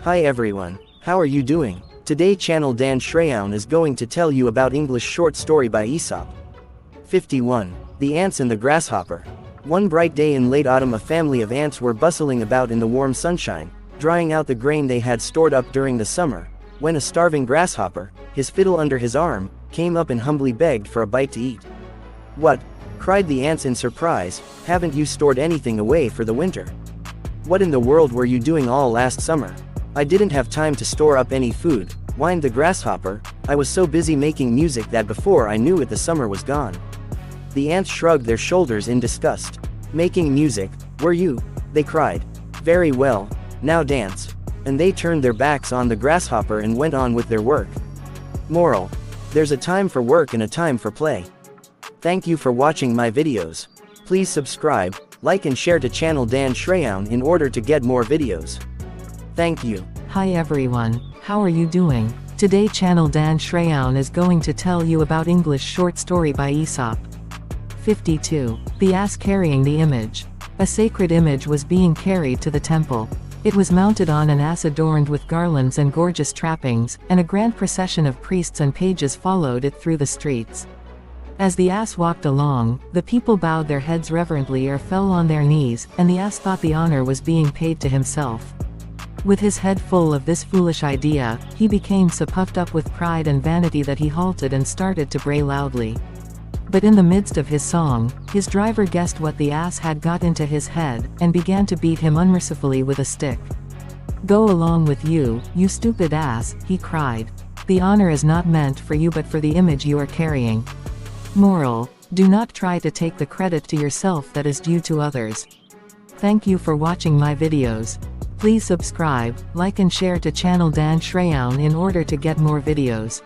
Hi everyone, how are you doing? Today channel Dan Sreyoun is going to tell you about English short story by Aesop. 51. The Ants and the Grasshopper. One bright day in late autumn a family of ants were bustling about in the warm sunshine, drying out the grain they had stored up during the summer, when a starving grasshopper, his fiddle under his arm, came up and humbly begged for a bite to eat. "What?" cried the ants in surprise, "haven't you stored anything away for the winter? What in the world were you doing all last summer?" "I didn't have time to store up any food," whined the grasshopper, "I was so busy making music that before I knew it the summer was gone." The ants shrugged their shoulders in disgust. "Making music, were you?" they cried. "Very well, now dance." And they turned their backs on the grasshopper and went on with their work. Moral: there's a time for work and a time for play. Thank you for watching my videos. Please subscribe, like and share to channel Dan Sreyoun in order to get more videos. Thank you. Hi everyone, how are you doing? Today channel Dan Sreyoun is going to tell you about English short story by Aesop. 52. The Ass Carrying the Image. A sacred image was being carried to the temple. It was mounted on an ass adorned with garlands and gorgeous trappings, and a grand procession of priests and pages followed it through the streets. As the ass walked along, the people bowed their heads reverently or fell on their knees, and the ass thought the honor was being paid to himself. With his head full of this foolish idea, he became so puffed up with pride and vanity that he halted and started to bray loudly. But in the midst of his song, his driver guessed what the ass had got into his head, and began to beat him unmercifully with a stick. "Go along with you, you stupid ass," he cried. "The honor is not meant for you but for the image you are carrying." Moral: do not try to take the credit to yourself that is due to others. Thank you for watching my videos. Please subscribe, like and share to channel Dan Sreyoun in order to get more videos.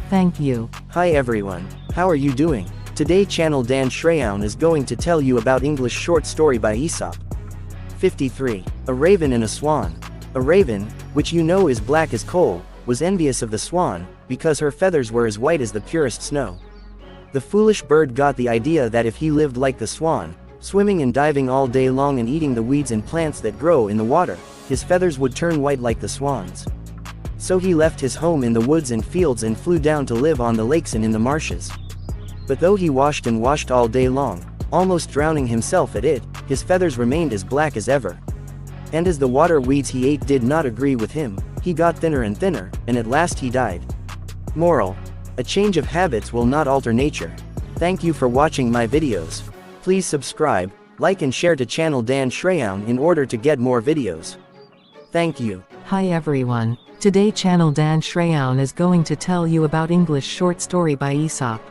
Thank you. Hi everyone, how are you doing? Today channel Dan Sreyoun is going to tell you about English short story by Aesop. 53. A Raven and a Swan. A raven, which you know is black as coal, was envious of the swan, because her feathers were as white as the purest snow. The foolish bird got the idea that if he lived like the swan, swimming and diving all day long and eating the weeds and plants that grow in the water, his feathers would turn white like the swan's. So he left his home in the woods and fields and flew down to live on the lakes and in the marshes. But though he washed and washed all day long, almost drowning himself at it, his feathers remained as black as ever. And as the water weeds he ate did not agree with him, he got thinner and thinner, and at last he died. Moral: a change of habits will not alter nature. Thank you for watching my videos. Please subscribe, like and share to channel Dan Sreyoun in order to get more videos. Thank you. Hi everyone. Today channel Dan Sreyoun is going to tell you about English short story by Aesop.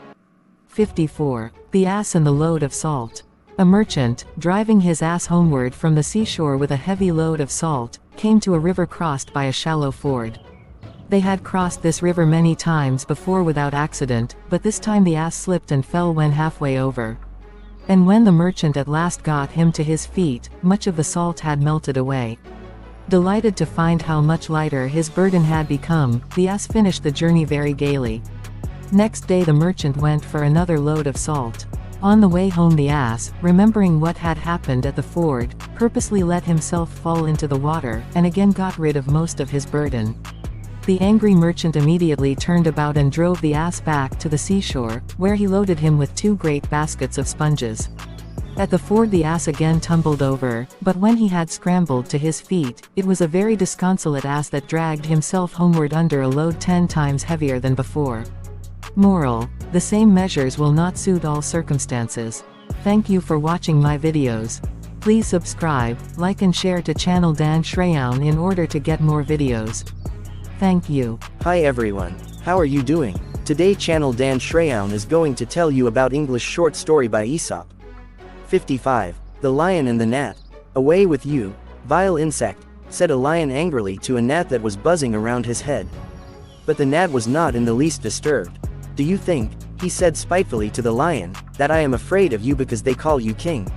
54. The Ass and the Load of Salt. A merchant, driving his ass homeward from the seashore with a heavy load of salt, came to a river crossed by a shallow ford. They had crossed this river many times before without accident, but this time the ass slipped and fell when halfway over. And when the merchant at last got him to his feet, much of the salt had melted away. Delighted to find how much lighter his burden had become, the ass finished the journey very gaily. Next day the merchant went for another load of salt. On the way home the ass, remembering what had happened at the ford, purposely let himself fall into the water, and again got rid of most of his burden. The angry merchant immediately turned about and drove the ass back to the seashore, where he loaded him with 2 great baskets of sponges. At the ford the ass again tumbled over, but when he had scrambled to his feet, it was a very disconsolate ass that dragged himself homeward under a load 10 times heavier than before. Moral: the same measures will not suit all circumstances. Thank you for watching my videos. Please subscribe, like and share to channel Dan Sreyoun in order to get more videos. Thank you. Hi everyone, how are you doing? Today channel Dan Sreyoun is going to tell you about English short story by Aesop. 55. The Lion and the Gnat. "Away with you, vile insect," said a lion angrily to a gnat that was buzzing around his head. But the gnat was not in the least disturbed. "Do you think," he said spitefully to the lion, "that I am afraid of you because they call you king?"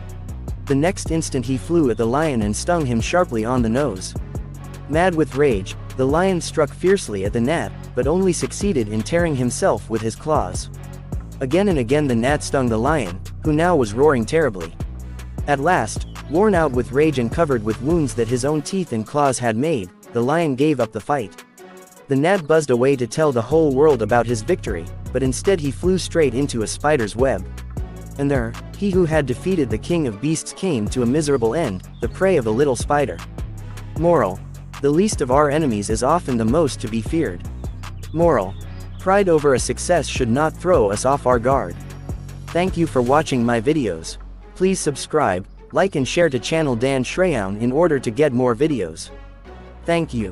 The next instant he flew at the lion and stung him sharply on the nose. Mad with rage, the lion struck fiercely at the gnat, but only succeeded in tearing himself with his claws. Again and again the gnat stung the lion, who now was roaring terribly. At last, worn out with rage and covered with wounds that his own teeth and claws had made, the lion gave up the fight. The gnat buzzed away to tell the whole world about his victory, but instead he flew straight into a spider's web. And there, he who had defeated the king of beasts came to a miserable end, the prey of a little spider. Moral: the least of our enemies is often the most to be feared. Moral: pride over a success should not throw us off our guard. Thank you for watching my videos. Please subscribe, like and share to channel Dan Sreyoun in order to get more videos. Thank you.